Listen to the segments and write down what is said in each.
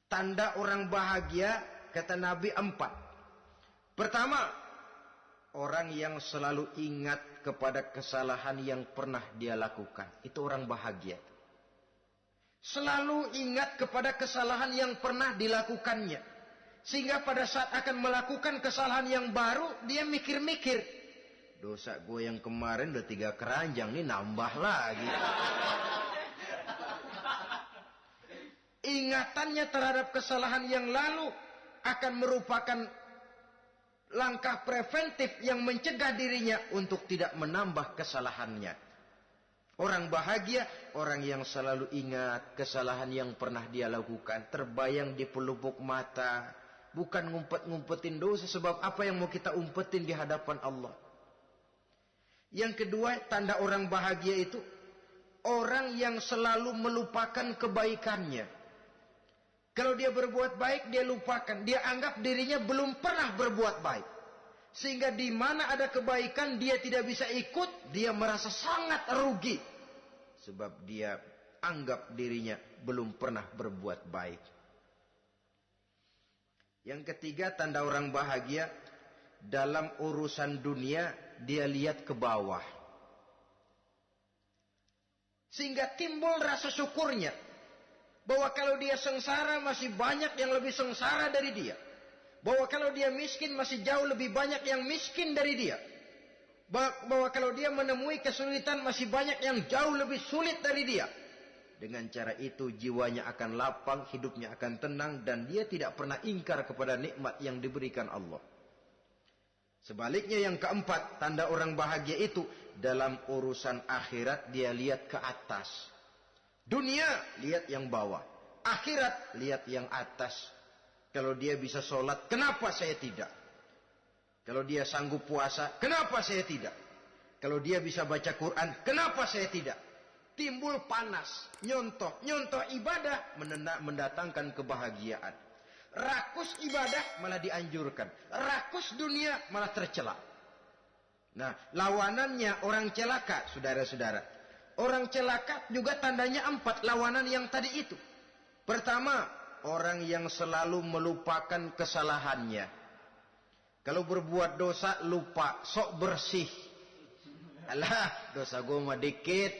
Tanda orang bahagia, kata Nabi, 4. Pertama, orang yang selalu ingat kepada kesalahan yang pernah dia lakukan. Itu orang bahagia. Selalu ingat kepada kesalahan yang pernah dilakukannya. Sehingga pada saat akan melakukan kesalahan yang baru, dia mikir-mikir. Dosa gue yang kemarin udah 3 keranjang, nih nambah lagi. Ingatannya terhadap kesalahan yang lalu akan merupakan langkah preventif yang mencegah dirinya untuk tidak menambah kesalahannya. Orang bahagia, orang yang selalu ingat kesalahan yang pernah dia lakukan, terbayang di pelupuk mata, bukan ngumpet-ngumpetin dosa. Sebab apa yang mau kita umpetin di hadapan Allah? Yang kedua, tanda orang bahagia itu orang yang selalu melupakan kebaikannya. Kalau dia berbuat baik, dia lupakan. Dia anggap dirinya belum pernah berbuat baik. Sehingga di mana ada kebaikan, dia tidak bisa ikut. Dia merasa sangat rugi. Sebab dia anggap dirinya belum pernah berbuat baik. Yang ketiga, tanda orang bahagia. Dalam urusan dunia, dia lihat ke bawah. Sehingga timbul rasa syukurnya. Bahwa kalau dia sengsara masih banyak yang lebih sengsara dari dia. Bahwa kalau dia miskin masih jauh lebih banyak yang miskin dari dia. Bahwa kalau dia menemui kesulitan masih banyak yang jauh lebih sulit dari dia. Dengan cara itu jiwanya akan lapang, hidupnya akan tenang, dan dia tidak pernah ingkar kepada nikmat yang diberikan Allah. Sebaliknya yang keempat, tanda orang bahagia itu dalam urusan akhirat dia lihat ke atas. Dunia, lihat yang bawah. Akhirat, lihat yang atas. Kalau dia bisa sholat, kenapa saya tidak? Kalau dia sanggup puasa, kenapa saya tidak? Kalau dia bisa baca Quran, kenapa saya tidak? Timbul panas, nyontoh ibadah mendatangkan kebahagiaan. Rakus ibadah malah dianjurkan. Rakus dunia malah tercela. Nah, lawanannya orang celaka, saudara-saudara. Orang celaka juga tandanya 4 lawanan yang tadi itu. Pertama, orang yang selalu melupakan kesalahannya. Kalau berbuat dosa lupa, sok bersih. Alah, dosa gue mah dikit.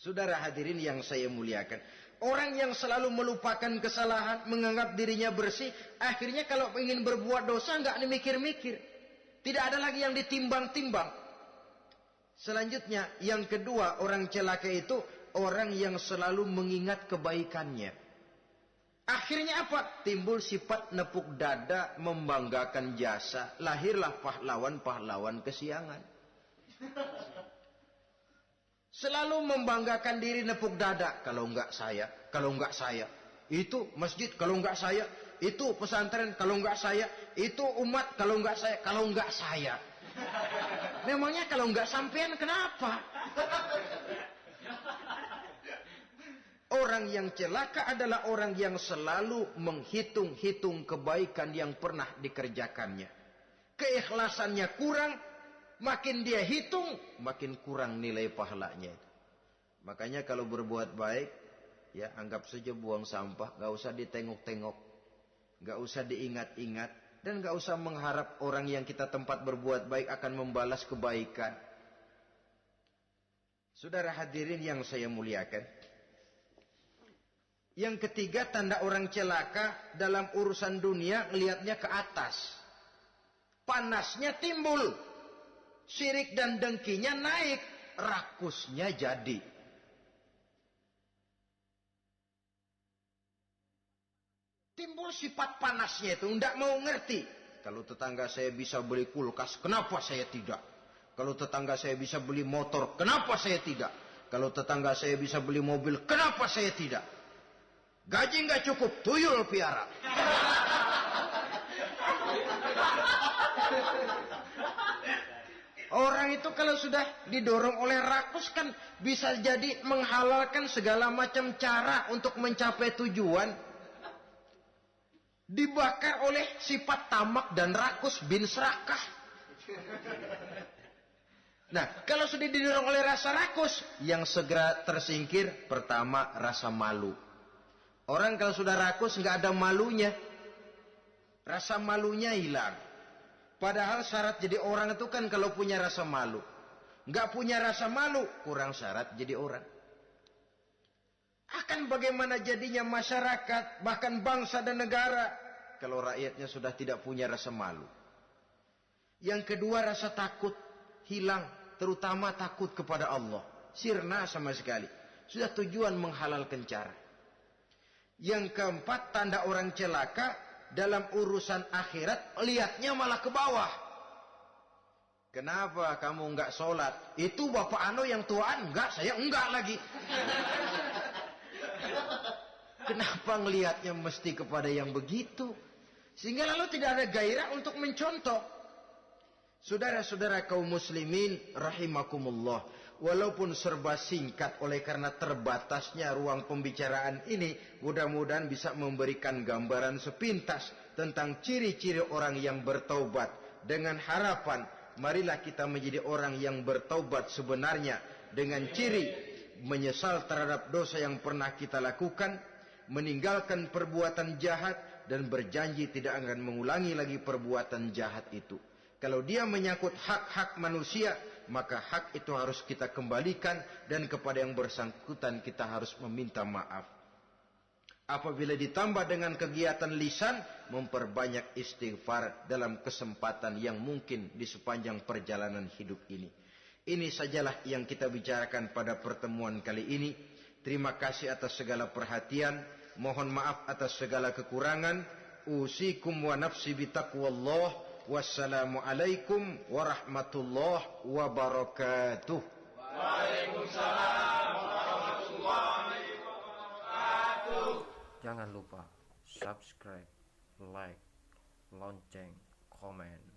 Saudara hadirin yang saya muliakan, orang yang selalu melupakan kesalahan, menganggap dirinya bersih, akhirnya kalau ingin berbuat dosa nggak dimikir-mikir. Tidak ada lagi yang ditimbang-timbang. Selanjutnya, yang kedua, orang celaka itu orang yang selalu mengingat kebaikannya. Akhirnya apa? Timbul sifat nepuk dada, membanggakan jasa. Lahirlah pahlawan-pahlawan kesiangan. Selalu membanggakan diri, nepuk dada. Kalau enggak saya, kalau enggak saya. Itu masjid, kalau enggak saya. Itu pesantren, kalau enggak saya. Itu umat, kalau enggak saya. Kalau enggak saya. Memangnya kalau enggak sampean kenapa? Orang yang celaka adalah orang yang selalu menghitung-hitung kebaikan yang pernah dikerjakannya. Keikhlasannya kurang, makin dia hitung, makin kurang nilai pahalanya. Makanya kalau berbuat baik, ya anggap saja buang sampah, gak usah ditengok-tengok, gak usah diingat-ingat. Dan gak usah mengharap orang yang kita tempat berbuat baik akan membalas kebaikan. Saudara hadirin yang saya muliakan. Yang ketiga, tanda orang celaka dalam urusan dunia, ngelihatnya ke atas. Panasnya timbul. Syirik dan dengkinya naik. Rakusnya jadi. Timbul sifat panasnya itu, tidak mau ngerti. Kalau tetangga saya bisa beli kulkas, kenapa saya tidak? Kalau tetangga saya bisa beli motor, kenapa saya tidak? Kalau tetangga saya bisa beli mobil, kenapa saya tidak? Gaji nggak cukup, tuyul piara. Orang itu kalau sudah didorong oleh rakus kan bisa jadi menghalalkan segala macam cara untuk mencapai tujuan. Dibakar oleh sifat tamak dan rakus bin serakah. Nah, kalau sudah didorong oleh rasa rakus, yang segera tersingkir, pertama rasa malu. Orang kalau sudah rakus nggak ada malunya. Rasa malunya hilang. Padahal syarat jadi orang itu kan kalau punya rasa malu. Nggak punya rasa malu, kurang syarat jadi orang. Akan bagaimana jadinya masyarakat, bahkan bangsa dan negara, kalau rakyatnya sudah tidak punya rasa malu. Yang kedua, rasa takut hilang, terutama takut kepada Allah. Sirna sama sekali. Sudah tujuan menghalalkan cara. Yang keempat, tanda orang celaka dalam urusan akhirat, lihatnya malah ke bawah. Kenapa kamu enggak sholat? Itu bapak anu yang tuaan? Enggak, saya enggak lagi. Kenapa ngelihatnya mesti kepada yang begitu? Sehingga lalu tidak ada gairah untuk mencontoh. Saudara-saudara kaum muslimin rahimakumullah. Walaupun serba singkat oleh karena terbatasnya ruang pembicaraan ini, mudah-mudahan bisa memberikan gambaran sepintas tentang ciri-ciri orang yang bertaubat. Dengan harapan, marilah kita menjadi orang yang bertaubat sebenarnya. Dengan ciri menyesal terhadap dosa yang pernah kita lakukan, meninggalkan perbuatan jahat, dan berjanji tidak akan mengulangi lagi perbuatan jahat itu. Kalau dia menyangkut hak-hak manusia, maka hak itu harus kita kembalikan, dan kepada yang bersangkutan kita harus meminta maaf. Apabila ditambah dengan kegiatan lisan, memperbanyak istighfar dalam kesempatan yang mungkin di sepanjang perjalanan hidup ini. Ini sajalah yang kita bicarakan pada pertemuan kali ini. Terima kasih atas segala perhatian. Mohon maaf atas segala kekurangan. Usikum wa nafsi bitaqwallah. Wassalamualaikum warahmatullahi wabarakatuh. Waalaikumsalam warahmatullahi wabarakatuh. Jangan lupa subscribe, like, lonceng, komen.